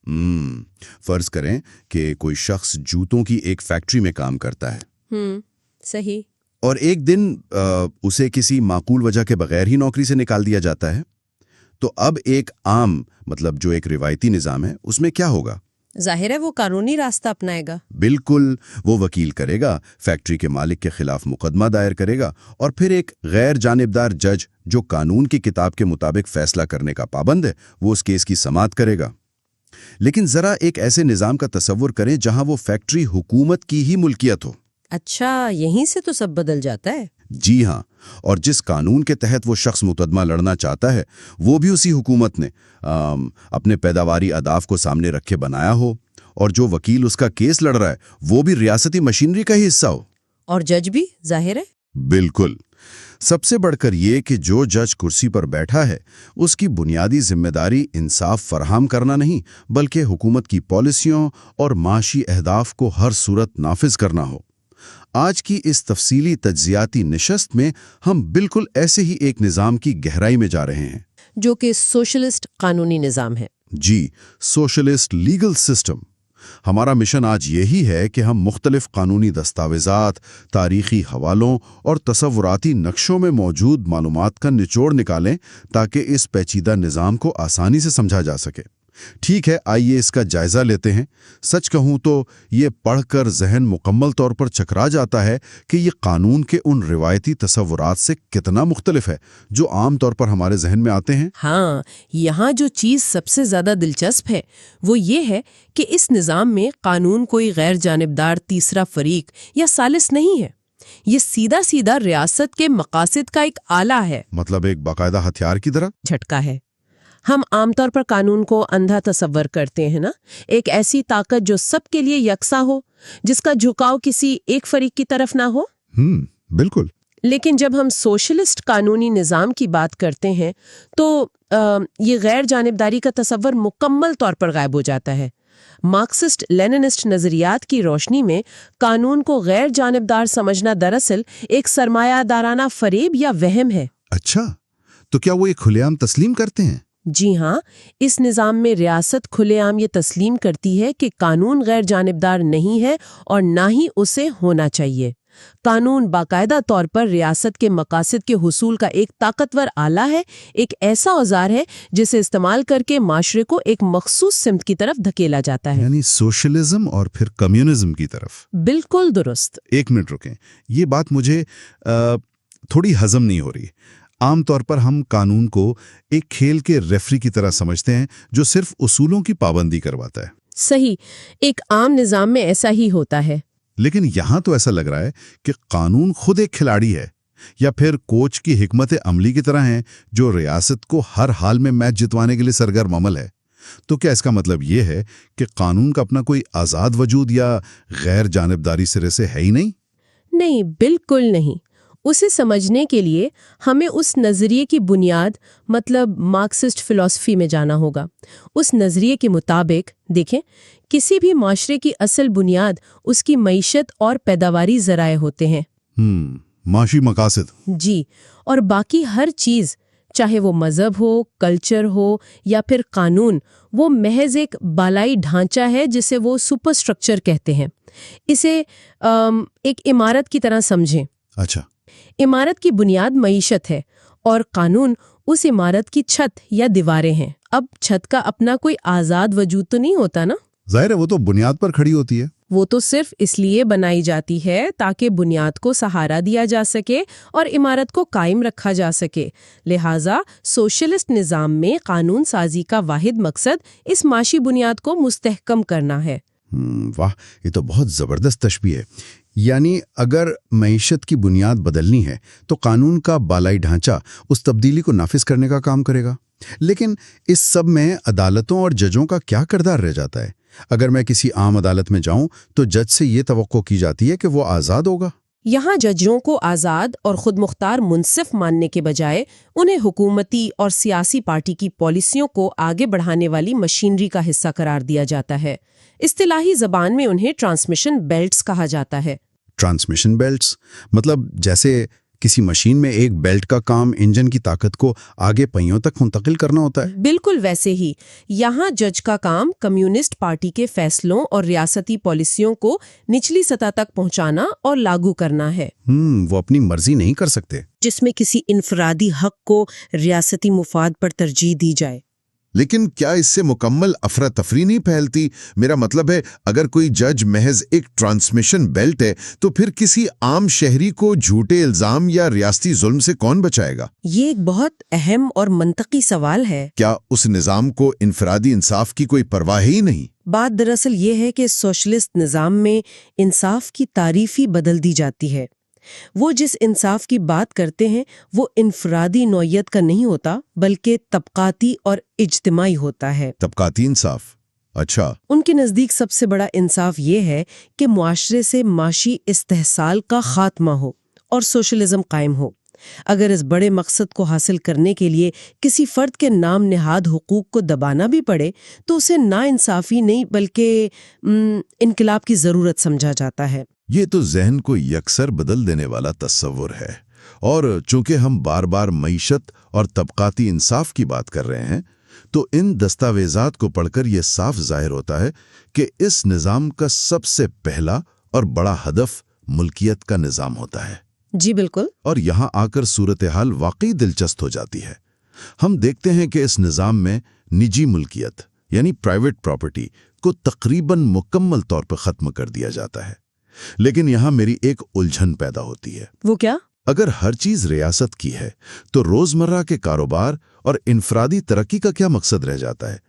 फर्ज करें कि कोई शख्स जूतों की एक फैक्ट्री में काम करता है। सही। और एक दिन उसे किसी माकूल वजह के बगैर ही नौकरी से निकाल दिया जाता है। तो अब एक आम मतलब जो एक रिवायती निज़ाम है उसमें क्या होगा? जाहिर है वो कानूनी रास्ता अपनाएगा। बिल्कुल, वो वकील करेगा, फैक्ट्री के मालिक के खिलाफ मुकदमा दायर करेगा और फिर एक गैर जानिबदार जज जो कानून की किताब के मुताबिक फैसला करने का पाबंद है वो उस केस की समाअत करेगा। लेकिन जरा एक ऐसे निज़ाम का तसव्वुर करें जहां वो फैक्ट्री हुकूमत की ही मुल्कियत हो। अच्छा, यहीं से तो सब बदल जाता है। जी हाँ, और जिस कानून के तहत वो शख्स मुकदमा लड़ना चाहता है वो भी उसी हुकूमत ने अपने पैदावारी अदाफ को सामने रखे बनाया हो, और जो वकील उसका केस लड़ रहा है वो भी रियासती मशीनरी का ही हिस्सा हो। और जज भी, जाहिर है। बिल्कुल। सबसे बढ़कर ये कि जो जज कुर्सी पर बैठा है उसकी बुनियादी जिम्मेदारी इंसाफ फराहम करना नहीं, बल्कि हुकूमत की पॉलिसियों और माशी अहदाफ को हर सूरत नाफिज करना हो। आज की इस तफसीली तज्जियाती निशस्त में हम बिल्कुल ऐसे ही एक निज़ाम की गहराई में जा रहे हैं, जो कि सोशलिस्ट कानूनी निज़ाम है। जी, सोशलिस्ट लीगल सिस्टम। हमारा मिशन आज यही है कि हम मुख्तलिफ कानूनी दस्तावेज़ात, तारीखी हवालों और तसव्वुराती नक्शों में मौजूद मालूमात का निचोड़ निकालें ताकि इस पेचीदा निज़ाम को आसानी से समझा जा सके। ठीक है, आइए इसका जायजा लेते हैं। सच कहूं तो ये पढ़कर जहन मुकम्मल तौर पर चकरा जाता है कि ये कानून के उन रिवायती तसव्वुरात से कितना मुख्तलिफ है जो आम तौर पर हमारे जहन में आते हैं। हाँ, यहाँ जो चीज़ सबसे ज़्यादा दिलचस्प है वो ये है कि इस निज़ाम में कानून कोई गैर जानिबदार तीसरा फरीक या सालिस नहीं है। ये सीधा सीधा रियासत के मकासद का एक आला है। मतलब एक बाकायदा हथियार की तरह। झटका है। हम आमतौर पर कानून को अंधा तसव्वुर करते हैं ना, एक ऐसी ताकत जो सबके लिए यकसा हो, जिसका झुकाव किसी एक फरीक की तरफ ना हो। बिल्कुल। लेकिन जब हम सोशलिस्ट कानूनी निज़ाम की बात करते हैं तो ये गैर जानिबदारी का तसव्वुर मुकम्मल तौर पर गायब हो जाता है। मार्क्सिस्ट लेनिनिस्ट नज़रियात की रोशनी में कानून को गैर जानिबदार समझना दरअसल एक सरमायादाराना फरेब या वहम है। अच्छा, तो क्या वो ये खुलेआम तस्लीम करते हैं? जी हाँ, इस निज़ाम में रियासत खुलेआम ये तस्लीम करती है कि कानून गैर जानिबदार नहीं है और ना ही उसे होना चाहिए। कानून बाकायदा तौर पर रियासत के मकासद के हुसूल का एक ताकतवर आला है, एक ऐसा औजार है जिसे इस्तेमाल करके माशरे को एक मखसूस सिमत की तरफ धकेला जाता है, यानी सोशलिज्म और फिर कम्युनिज्म की तरफ। बिल्कुल दुरुस्त। एक मिनट रुकें, ये बात मुझे थोड़ी हजम नहीं हो रही। आमतौर पर हम कानून को एक खेल के रेफरी की तरह समझते हैं जो सिर्फ उसूलों की पाबंदी करवाता है। सही, एक आम निज़ाम में ऐसा ही होता है। लेकिन यहाँ तो ऐसा लग रहा है कि कानून खुद एक खिलाड़ी है, या फिर कोच की हिकमत अमली की तरह है जो रियासत को हर हाल में मैच जितवाने के लिए सरगर्म अमल है। तो क्या इसका मतलब ये है कि कानून का अपना कोई आज़ाद वजूद या गैर जानिबदारी सिरे से है ही नहीं? नहीं, बिल्कुल नहीं। उसे समझने के लिए हमें उस नज़रिए की बुनियाद मतलब मार्क्सिस्ट फिलॉसफी में जाना होगा। उस नज़रिए के मुताबिक देखें, किसी भी माशरे की असल बुनियाद उसकी मईशत और पैदावारी ज़राए होते हैं। माशी मकासद। जी, और बाकी हर चीज़, चाहे वो मज़हब हो, कल्चर हो या फिर कानून, वो महज एक बालाई ढांचा है जिसे वो सुपर स्ट्रक्चर कहते हैं। इसे एक इमारत की तरह समझें। अच्छा, इमारत की बुनियाद मईशत है और कानून उस इमारत की छत या दीवारें हैं। अब छत का अपना कोई आज़ाद वजूद तो नहीं होता ना। जाहिर है वो तो बुनियाद पर खड़ी होती है। वो तो सिर्फ इसलिए बनाई जाती है ताकि बुनियाद को सहारा दिया जा सके और इमारत को कायम रखा जा सके। लिहाजा सोशलिस्ट निज़ाम में कानून साजी का वाहिद मकसद इस माशी बुनियाद को मुस्तहकम करना है। वाह, ये तो बहुत ज़बरदस्त तशबीह है। यानी अगर मईशत की बुनियाद बदलनी है तो कानून का बालाई ढांचा उस तब्दीली को नाफिज करने का काम करेगा। लेकिन इस सब में अदालतों और जजों का क्या किरदार रह जाता है? अगर मैं किसी आम अदालत में जाऊं तो जज से ये तवक्को की जाती है कि वो आज़ाद होगा। यहाँ जजों को आज़ाद और खुद मुख्तार मुनसिफ मानने के बजाय उन्हें हुकूमती और सियासी पार्टी की पॉलिसियों को आगे बढ़ाने वाली मशीनरी का हिस्सा करार दिया जाता है। इस्तिलाही ज़बान में उन्हें ट्रांसमिशन बेल्ट्स कहा जाता है। ट्रांसमिशन बेल्ट्स मतलब जैसे किसी मशीन में एक बेल्ट का काम इंजन की ताकत को आगे पहियों तक मुंतकिल करना होता है। बिल्कुल वैसे ही यहाँ जज का काम कम्युनिस्ट पार्टी के फैसलों और रियासती पॉलिसियों को निचली सतह तक पहुंचाना और लागू करना है। वो अपनी मर्जी नहीं कर सकते। जिसमें किसी इनफरादी हक को रियासती मुफाद पर तरजीह दी जाए। लेकिन क्या इससे मुकम्मल अफरा तफरी नहीं फैलती? मेरा मतलब है, अगर कोई जज महज एक ट्रांसमिशन बेल्ट है तो फिर किसी आम शहरी को झूठे इल्जाम या रियासती जुल्म से कौन बचाएगा? ये एक बहुत अहम और मंतकी सवाल है। क्या उस निज़ाम को इनफरादी इंसाफ की कोई परवाह ही नहीं? बात दरअसल ये है कि सोशलिस्ट निज़ाम में इंसाफ की तारीफ ही बदल दी जाती है। वो जिस इंसाफ की बात करते हैं वो इनफरादी नौयत का नहीं होता बल्कि तबकाती और इज्तिमाई होता है। तबकाती इंसाफ? अच्छा। उनके नज़दीक सबसे बड़ा इंसाफ ये है कि मुआशरे से माशी इस्तेहसाल का खात्मा हो और सोशलिज्म कायम हो। अगर इस बड़े मकसद को हासिल करने के लिए किसी फर्द के नाम निहाद हुकूक को दबाना भी पड़े तो उसे नाइंसाफी नहीं बल्कि इनकलाब की ज़रूरत समझा जाता है। ये तो जहन को यकसर बदल देने वाला तस्वुर है। और चूंकि हम बार बार मईशत और तबकाती इंसाफ की बात कर रहे हैं तो इन दस्तावेजात को पढ़कर यह साफ जाहिर होता है कि इस निज़ाम का सबसे पहला और बड़ा हदफ मुल्कियत का निज़ाम होता है। जी बिल्कुल। और यहाँ आकर सूरत हाल वाकई दिलचस्प हो जाती है। हम देखते हैं कि इस निज़ाम में निजी मुल्कियत यानी प्राइवेट प्रॉपर्टी को तकरीबन मुकम्मल तौर पर ख़त्म कर दिया जाता है। लेकिन यहाँ मेरी एक उलझन पैदा होती है। वो क्या? अगर हर चीज रियासत की है तो रोजमर्रा के कारोबार और इनफरादी तरक्की का क्या मकसद रह जाता है?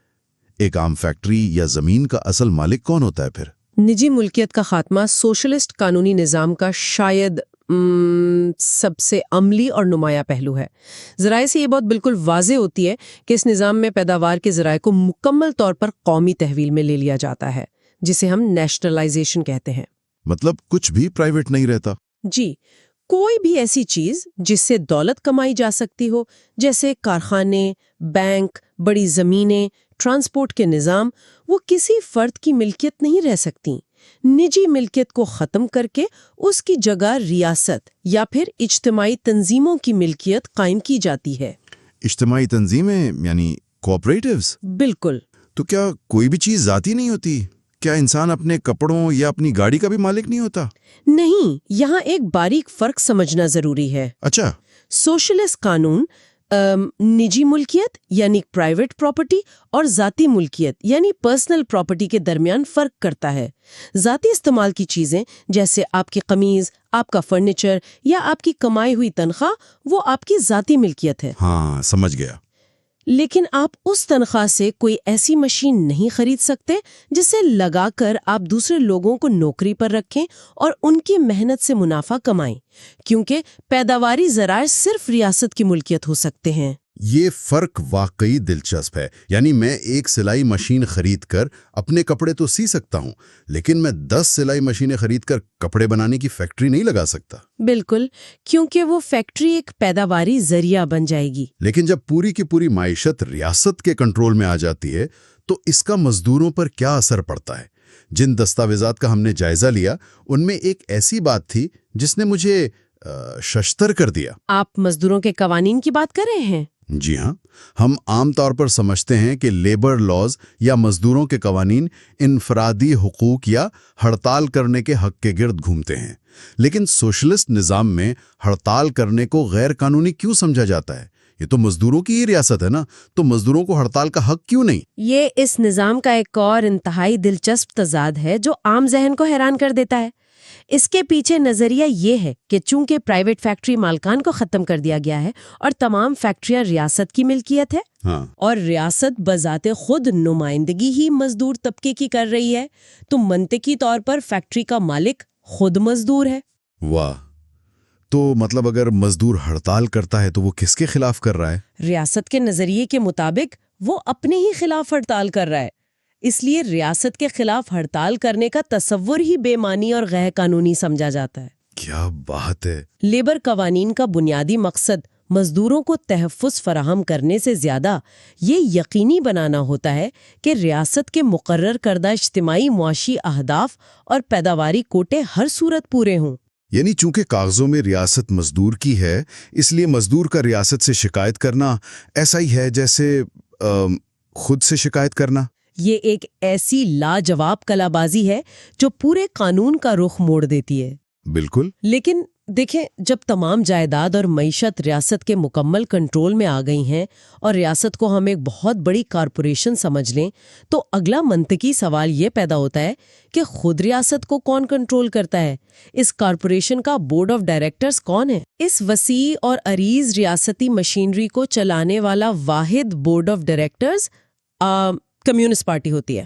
एक आम फैक्ट्री या जमीन का असल मालिक कौन होता है फिर? निजी मुल्कियत का खात्मा सोशलिस्ट कानूनी निज़ाम का शायद सबसे अमली और नुमाया पहलू है। ज़राए से ये बहुत बिल्कुल वाज़े होती है कि इस निज़ाम में पैदावार के ज़राए को मुकम्मल तौर पर कौमी तहवील में ले लिया जाता है, जिसे हम नेशनलाइजेशन कहते हैं। मतलब कुछ भी प्राइवेट नहीं रहता? जी, कोई भी ऐसी चीज जिससे दौलत कमाई जा सकती हो, जैसे कारखाने, बैंक, बड़ी जमीनें, ट्रांसपोर्ट के निज़ाम, वो किसी फर्द की मिल्कियत नहीं रह सकती। निजी मिल्कियत को ख़त्म करके उसकी जगह रियासत या फिर इज्तिमाई तंजीमों की मिल्कियत कायम की जाती है। इज्तिमाई तंजीमें यानी कोऑपरेटिव्स? बिल्कुल। तो क्या कोई भी चीज जाती नहीं होती? क्या इंसान अपने कपड़ों या अपनी गाड़ी का भी मालिक नहीं होता? नहीं, यहाँ एक बारीक फर्क समझना जरूरी है। अच्छा। सोशलिस्ट कानून निजी मुल्कियत यानी प्राइवेट प्रॉपर्टी और जाती मुल्कियत यानी पर्सनल प्रॉपर्टी के दरमियान फर्क करता है। जाती इस्तेमाल की चीजें जैसे आपकी कमीज, आपका फर्नीचर या आपकी कमाई हुई तनख्वाह, वो आपकी जाती मिल्कियत है। हाँ, समझ गया। लेकिन आप उस तनख्वाह से कोई ऐसी मशीन नहीं खरीद सकते जिसे लगाकर आप दूसरे लोगों को नौकरी पर रखें और उनकी मेहनत से मुनाफा कमाएं, क्योंकि पैदावारी ज़राए सिर्फ रियासत की मुल्कियत हो सकते हैं। ये फर्क वाकई दिलचस्प है। यानी मैं एक सिलाई मशीन खरीद कर अपने कपड़े तो सी सकता हूँ, लेकिन मैं 10 सिलाई मशीनें खरीद कर कपड़े बनाने की फैक्ट्री नहीं लगा सकता। बिल्कुल, क्योंकि वो फैक्ट्री एक पैदावारी जरिया बन जाएगी। लेकिन जब पूरी की पूरी माइशत रियासत के कंट्रोल में आ जाती है तो इसका मजदूरों पर क्या असर पड़ता है? जिन दस्तावेजात का हमने जायजा लिया उनमें एक ऐसी बात थी जिसने मुझे शशतर कर दिया। आप मजदूरों के कवानीन की बात कर रहे हैं? जी हाँ, हम आम तौर पर समझते हैं कि लेबर लॉज या मजदूरों के कवानीन इनफरादी हुकूक या हड़ताल करने के हक के गिर्द घूमते हैं। लेकिन सोशलिस्ट निज़ाम में हड़ताल करने को गैर कानूनी क्यों समझा जाता है? ये तो मजदूरों की ही रियासत है ना, तो मजदूरों को हड़ताल का हक क्यों नहीं? ये इस निज़ाम का एक और इंतहाई दिलचस्प तजाद है जो आम जहन को हैरान कर देता है। इसके पीछे नजरिया ये है कि चूंकि प्राइवेट फैक्ट्री मालकान को खत्म कर दिया गया है और तमाम फैक्ट्रियां रियासत की मिल्कियत है, हाँ। और रियासत बजाते खुद नुमाइंदगी ही मजदूर तबके की कर रही है, तो मंतकी तौर पर फैक्ट्री का मालिक खुद मजदूर है। वाह, तो मतलब अगर मजदूर हड़ताल करता है तो वो किसके खिलाफ कर रहा है? रियासत के नजरिए के मुताबिक वो अपने ही खिलाफ हड़ताल कर रहा है। इसलिए रियासत के खिलाफ हड़ताल करने का तसव्वुर ही बेमानी और गैर कानूनी समझा जाता है। क्या बात है। लेबर कवानीन का बुनियादी मकसद मजदूरों को तहफ़्फ़ुज़ फराहम करने से ज्यादा ये यकीनी बनाना होता है कि रियासत के मुकर्रर करदा इज्तिमाई मुआशी अहदाफ और पैदावारी कोटे हर सूरत पूरे हों। یعنی چونکہ کاغذوں میں ریاست مزدور کی ہے، اس لیے مزدور کا ریاست سے شکایت کرنا ایسا ہی ہے جیسے خود سے شکایت کرنا۔ یہ ایک ایسی لاجواب کلا بازی ہے جو پورے قانون کا رخ موڑ دیتی ہے۔ بالکل۔ لیکن دیکھیں، جب تمام جائیداد اور معیشت ریاست کے مکمل کنٹرول میں آ گئی ہیں اور ریاست کو ہم ایک بہت بڑی کارپوریشن سمجھ لیں، تو اگلا منطقی سوال یہ پیدا ہوتا ہے کہ خود ریاست کو کون کنٹرول کرتا ہے؟ اس کارپوریشن کا بورڈ آف ڈائریکٹرز کون ہے؟ اس وسیع اور عریض ریاستی مشینری کو چلانے والا واحد board of directors communist party ہوتی ہے۔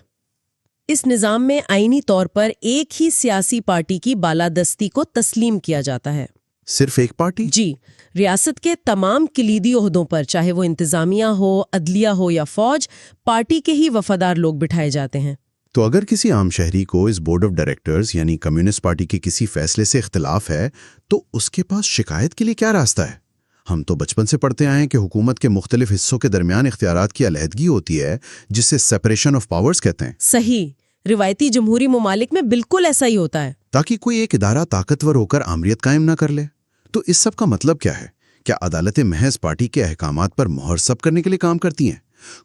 اس نظام میں آئینی طور پر ایک ہی سیاسی پارٹی کی بالادستی کو تسلیم کیا جاتا ہے۔ صرف ایک پارٹی؟ جی، ریاست کے تمام کلیدی عہدوں پر، چاہے وہ انتظامیہ ہو، عدلیہ ہو یا فوج، پارٹی کے ہی وفادار لوگ بٹھائے جاتے ہیں۔ تو اگر کسی عام شہری کو اس بورڈ آف ڈائریکٹرز یعنی کمیونسٹ پارٹی کے کسی فیصلے سے اختلاف ہے تو اس کے پاس شکایت کے لیے کیا راستہ ہے؟ ہم تو بچپن سے پڑھتے آئے ہیں کہ حکومت کے مختلف حصوں کے درمیان اختیارات کی علیحدگی ہوتی ہے، جسے سیپریشن آف پاورز کہتے ہیں۔ صحیح، روایتی جمہوری ممالک میں بالکل ایسا ہی ہوتا ہے۔ تاکہ کوئی ایک ادارہ طاقتور ہو کر آمریت قائم نہ کر لے۔ تو اس سب کا مطلب کیا ہے؟ کیا عدالتیں محض پارٹی کے احکامات پر مہر ثبت کرنے کے لیے کام کرتی ہیں؟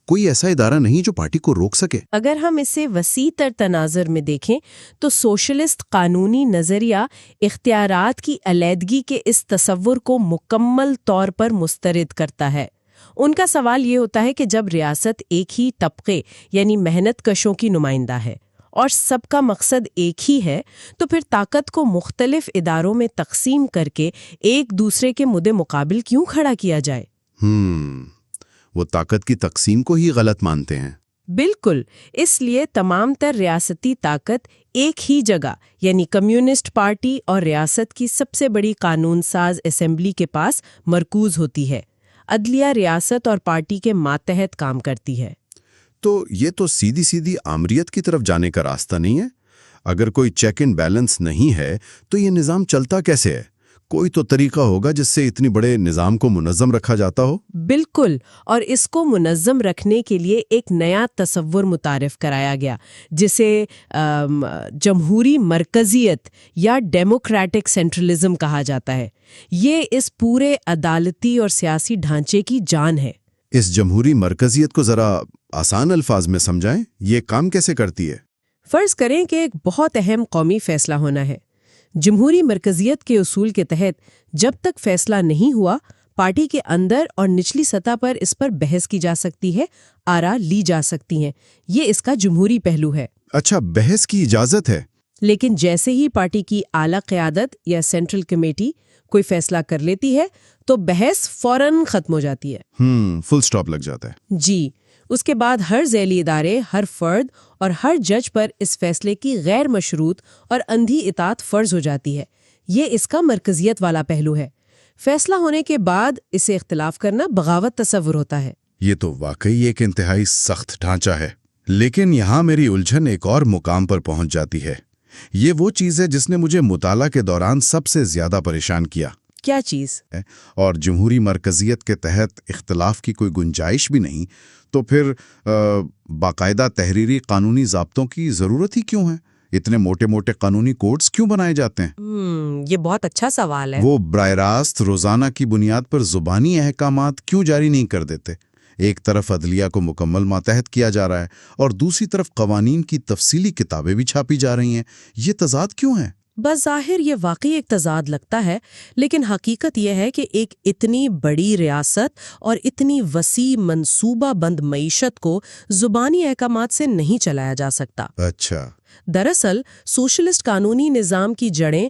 کوئی ایسا ادارہ نہیں جو پارٹی کو روک سکے؟ اگر ہم اسے وسیع تر تناظر میں دیکھیں تو سوشلسٹ قانونی نظریہ اختیارات کی علیحدگی کے اس تصور کو مکمل طور پر مسترد کرتا ہے۔ ان کا سوال یہ ہوتا ہے کہ جب ریاست ایک ہی طبقے یعنی محنت کشوں کی نمائندہ ہے اور سب کا مقصد ایک ہی ہے، تو پھر طاقت کو مختلف اداروں میں تقسیم کر کے ایک دوسرے کے مد مقابل کیوں کھڑا کیا جائے؟ وہ طاقت کی تقسیم کو ہی غلط مانتے ہیں۔ بالکل، اس لیے تمام تر ریاستی طاقت ایک ہی جگہ یعنی کمیونسٹ پارٹی اور ریاست کی سب سے بڑی قانون ساز اسمبلی کے پاس مرکوز ہوتی ہے۔ عدلیہ ریاست اور پارٹی کے ماتحت کام کرتی ہے۔ تو یہ تو سیدھی سیدھی آمریت کی طرف جانے کا راستہ نہیں ہے۔ اگر کوئی چیک اینڈ بیلنس نہیں ہے تو یہ نظام چلتا کیسے ہے؟ کوئی تو طریقہ ہوگا جس سے اتنی بڑے نظام کو منظم رکھا جاتا ہو۔ بالکل، اور اس کو منظم رکھنے کے لیے ایک نیا تصور متعارف کرایا گیا جسے جمہوری مرکزیت یا ڈیموکریٹک سینٹرلزم کہا جاتا ہے۔ یہ اس پورے عدالتی اور سیاسی ڈھانچے کی جان ہے۔ اس جمہوری مرکزیت کو ذرا آسان الفاظ میں سمجھائیں، یہ کام کیسے کرتی ہے؟ فرض کریں کہ ایک بہت اہم قومی فیصلہ ہونا ہے۔ جمہوری مرکزیت کے اصول کے تحت جب تک فیصلہ نہیں ہوا، پارٹی کے اندر اور نچلی سطح پر اس پر بحث کی جا سکتی ہے، آراء لی جا سکتی ہیں۔ یہ اس کا جمہوری پہلو ہے۔ اچھا، بحث کی اجازت ہے؟ لیکن جیسے ہی پارٹی کی اعلیٰ قیادت یا سینٹرل کمیٹی کوئی فیصلہ کر لیتی ہے تو بحث فوراً ختم ہو جاتی ہے۔ فل سٹاپ لگ جاتا ہے۔ جی، اس کے بعد ہر ذیلی ادارے، ہر فرد اور ہر جج پر اس فیصلے کی غیر مشروط اور اندھی اطاعت فرض ہو جاتی ہے۔ یہ اس کا مرکزیت والا پہلو ہے۔ فیصلہ ہونے کے بعد اسے اختلاف کرنا بغاوت تصور ہوتا ہے۔ یہ تو واقعی ایک انتہائی سخت ڈھانچہ ہے۔ لیکن یہاں میری الجھن ایک اور مقام پر پہنچ جاتی ہے۔ یہ وہ چیز ہے جس نے مجھے مطالعہ کے دوران سب سے زیادہ پریشان کیا۔ کیا چیز؟ اور جمہوری مرکزیت کے تحت اختلاف کی کوئی گنجائش بھی نہیں، تو پھر باقاعدہ تحریری قانونی ضابطوں کی ضرورت ہی کیوں ہے؟ اتنے موٹے موٹے قانونی کوڈز کیوں بنائے جاتے ہیں؟ یہ بہت اچھا سوال ہے۔ وہ براہ راست روزانہ کی بنیاد پر زبانی احکامات کیوں جاری نہیں کر دیتے؟ ایک طرف عدلیہ کو مکمل ماتحت کیا جا رہا ہے اور دوسری طرف قوانین کی تفصیلی کتابیں بھی چھاپی جا رہی ہیں۔ یہ تضاد کیوں ہے؟ بظاہر یہ واقعی ایک تضاد لگتا ہے، لیکن حقیقت یہ ہے کہ ایک اتنی بڑی ریاست اور اتنی وسیع منصوبہ بند معیشت کو زبانی احکامات سے نہیں چلایا جا سکتا۔ اچھا۔ دراصل سوشلسٹ قانونی نظام کی جڑیں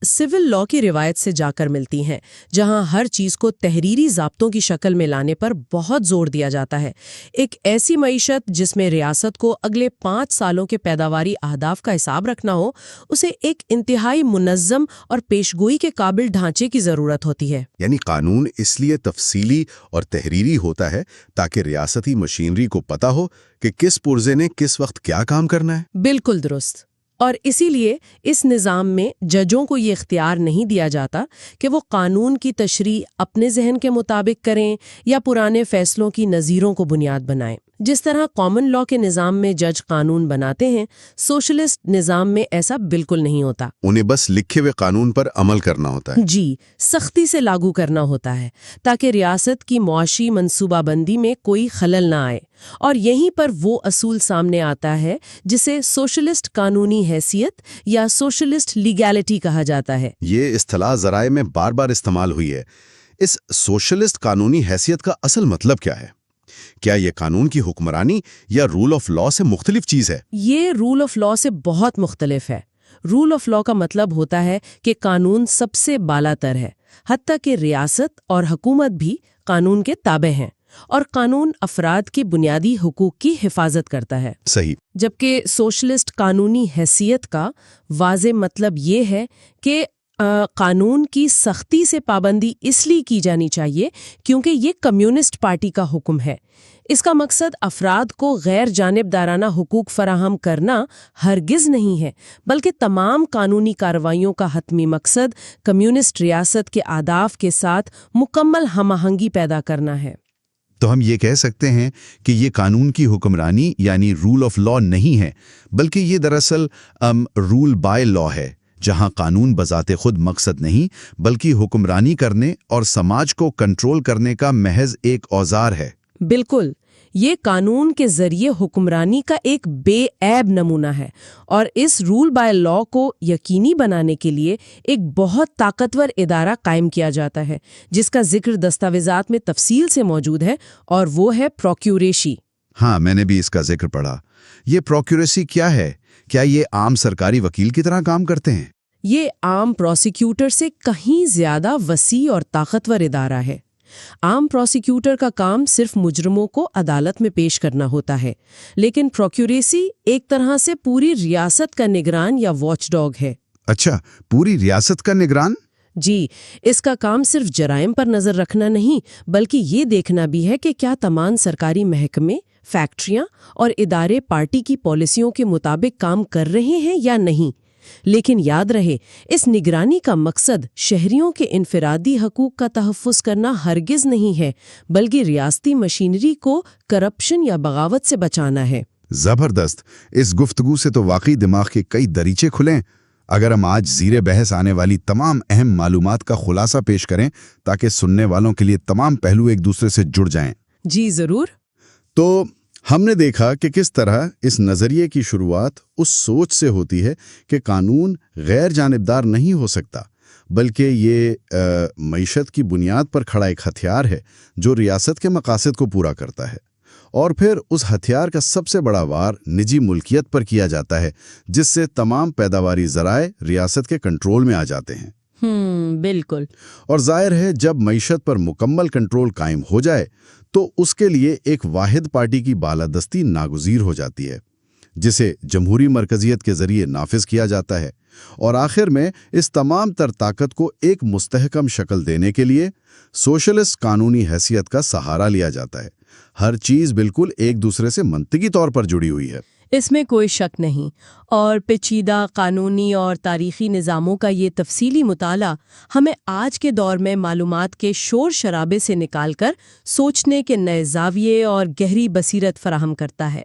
سول لاء کی روایت سے جا کر ملتی ہیں، جہاں ہر چیز کو تحریری ضابطوں کی شکل میں لانے پر بہت زور دیا جاتا ہے۔ ایک ایسی معیشت جس میں ریاست کو اگلے 5 سالوں کے پیداواری اہداف کا حساب رکھنا ہو، اسے ایک انتہائی منظم اور پیشگوئی کے قابل ڈھانچے کی ضرورت ہوتی ہے۔ یعنی قانون اس لیے تفصیلی اور تحریری ہوتا ہے تاکہ ریاستی مشینری کو پتہ ہو کہ کس پرزے نے کس وقت کیا کام کرنا ہے۔ بالکل درست۔ اور اسی لیے اس نظام میں ججوں کو یہ اختیار نہیں دیا جاتا کہ وہ قانون کی تشریح اپنے ذہن کے مطابق کریں یا پرانے فیصلوں کی نظیروں کو بنیاد بنائیں۔ जिस तरह कॉमन लॉ के निज़ाम में जज कानून बनाते हैं, सोशलिस्ट निज़ाम में ऐसा बिल्कुल नहीं होता। उन्हें बस लिखे हुए कानून पर अमल करना होता है। जी, सख्ती से लागू करना होता है ताकि रियासत की मुआशी मंसूबाबंदी में कोई खलल ना आए। और यहीं पर वो असूल सामने आता है जिसे सोशलिस्ट कानूनी हैसियत या सोशलिस्ट लीगैलिटी कहा जाता है। ये इस्तिलाह ज़राए में बार बार इस्तेमाल हुई है। इस सोशलिस्ट कानूनी हैसियत का असल मतलब क्या है? क्या ये कानून की हुक्मरानी या रूल ऑफ लॉ से मुख्तलिफ चीज़ है? ये रूल ऑफ लॉ से बहुत मुख्तलिफ है। रूल ऑफ लॉ का मतलब होता है कि कानून सबसे बालातर है, हत्ता कि रियासत और हुकूमत भी कानून के ताबे हैं, और कानून अफराद के बुनियादी हुकूक की हिफाजत करता है। सही। जबकि सोशलिस्ट कानूनी हैसियत का वाज़े मतलब ये है कि कानून की सख्ती से पाबंदी इसलिए की जानी चाहिए क्योंकि ये कम्युनिस्ट पार्टी का हुक्म है। इसका मकसद अफराद को गैर जानिबदाराना हुकूक फराहम करना हरगिज़ नहीं है, बल्कि तमाम कानूनी कार्रवाइयों का हतमी मकसद कम्युनिस्ट रियासत के आदाफ के साथ मुकम्मल हमआहंगी पैदा करना है। तो हम ये कह सकते हैं कि ये कानून की हुक्मरानी यानी रूल ऑफ लॉ नहीं है, बल्कि ये दरअसल रूल बाय लॉ है, जहां कानून बजाते खुद मकसद नहीं बल्कि हुक्मरानी करने और समाज को कंट्रोल करने का महज एक औजार है। बिल्कुल, ये कानून के जरिए हुक्मरानी का एक बेऐब नमूना है, और इस रूल बाय लॉ को यकीनी बनाने के लिए एक बहुत ताकतवर इदारा कायम किया जाता है, जिसका जिक्र दस्तावेजात में तफसील से मौजूद है, और वो है प्रोक्यूरेसी। हाँ, मैंने भी इसका जिक्र पढ़ा। ये प्रोक्यूरेसी क्या है? क्या ये आम सरकारी वकील की तरह काम करते हैं? ये आम प्रोसिक्यूटर से कहीं ज्यादा वसी और ताकतवर इदारा है। आम प्रोसिक्यूटर का काम सिर्फ मुजरमों को अदालत में पेश करना होता है, लेकिन प्रोक्यूरेसी एक तरह से पूरी रियासत का निगरान या वॉचडॉग है। अच्छा, पूरी रियासत का निगरान? जी, इसका काम सिर्फ जराइम पर नजर रखना नहीं, बल्कि ये देखना भी है कि क्या तमाम सरकारी महकमे, फैक्ट्रियां और इदारे पार्टी की पॉलिसियों के मुताबिक काम कर रहे हैं या नहीं। लेकिन याद रहे, इस निगरानी का मकसद शहरियों के इनफरादी हकूक का तहफ़्फ़ुज़ करना हरगिज़ नहीं है, बल्कि रियासती मशीनरी को करप्शन या बगावत से बचाना है। जबरदस्त। इस गुफ्तगू से तो वाकई दिमाग के कई दरीचे खुलें। अगर हम आज ज़ीरे बहस आने वाली तमाम अहम मालूमात का खुलासा पेश करें ताकि सुनने वालों के लिए तमाम पहलू एक दूसरे से जुड़ जाएं। जी ज़रूर। तो हमने देखा कि किस तरह इस नज़रिए की शुरुआत उस सोच से होती है कि कानून गैर जानिबदार नहीं हो सकता, बल्कि ये मईशत की बुनियाद पर खड़ा एक हथियार है जो रियासत के मकासद को पूरा करता है, और फिर उस हथियार का सबसे बड़ा वार निजी मुल्कियत पर किया जाता है, जिससे तमाम पैदावारी ज़राए रियासत के कंट्रोल में आ जाते हैं। बिल्कुल। और जाहिर है, जब मईशत पर मुकम्मल कंट्रोल कायम हो जाए तो उसके लिए एक वाहिद पार्टी की बालादस्ती नागुज़ीर हो जाती है, जिसे जमहूरी मरकजियत के जरिए नाफिज किया जाता है। और आखिर में इस तमाम तर ताकत को एक मुस्तहकम शक्ल देने के लिए सोशलिस्ट कानूनी हैसियत का सहारा लिया जाता है। हर चीज़ बिल्कुल एक दूसरे से मंतकी तौर पर जुड़ी हुई है, इसमें कोई शक नहीं। और पेचीदा कानूनी और तारीखी निज़ामों का ये तफसीली मुताला हमें आज के दौर में मालूमात के शोर शराबे से निकालकर सोचने के नए ज़ाविये और गहरी बसीरत फराहम करता है।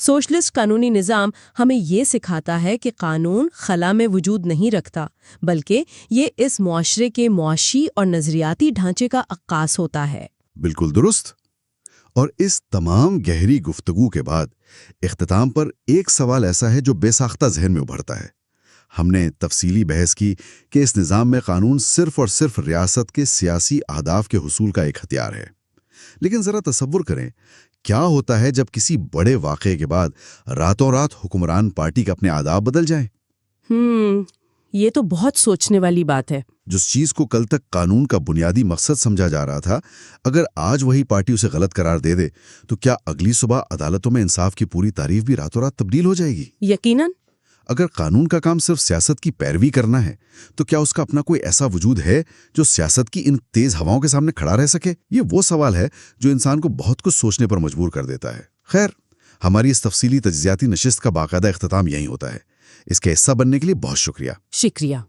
सोशलिस्ट कानूनी निज़ाम हमें ये सिखाता है कि कानून खला में वजूद नहीं रखता, बल्कि ये इस मुआशरे के मुआशी और नज़रियाती ढांचे का अक्कास होता है। बिल्कुल दुरुस्त। और इस तमाम गहरी गुफ्तगू के बाद इख्तिताम पर एक सवाल ऐसा है जो बेसाख्ता जहन में उभरता है। हमने तफसीली बहस की कि इस निज़ाम में कानून सिर्फ और सिर्फ रियासत के सियासी अहदाफ के हुसूल का एक हथियार है, लेकिन ज़रा तसव्वुर करें, क्या होता है जब किसी बड़े वाक़े के बाद रातों रात हुक्मरान पार्टी के अपने आदाब बदल जाएं? ये तो बहुत सोचने वाली बात है। जिस चीज़ को कल तक कानून का बुनियादी मकसद समझा जा रहा था, अगर आज वही पार्टी उसे गलत करार दे दे, तो क्या अगली सुबह अदालतों में इंसाफ की पूरी तारीफ भी रातों रात तब्दील हो जाएगी? यकीनन। अगर कानून का काम सिर्फ सियासत की पैरवी करना है, तो क्या उसका अपना कोई ऐसा वजूद है जो सियासत की इन तेज हवाओं के सामने खड़ा रह सके? ये वो सवाल है जो इंसान को बहुत कुछ सोचने पर मजबूर कर देता है। खैर, हमारी इस तफसीली तज्जियाती नशिस्त का बाकायदा इख्तिताम यहीं होता है। इसके हिस्सा बनने के लिए बहुत शुक्रिया।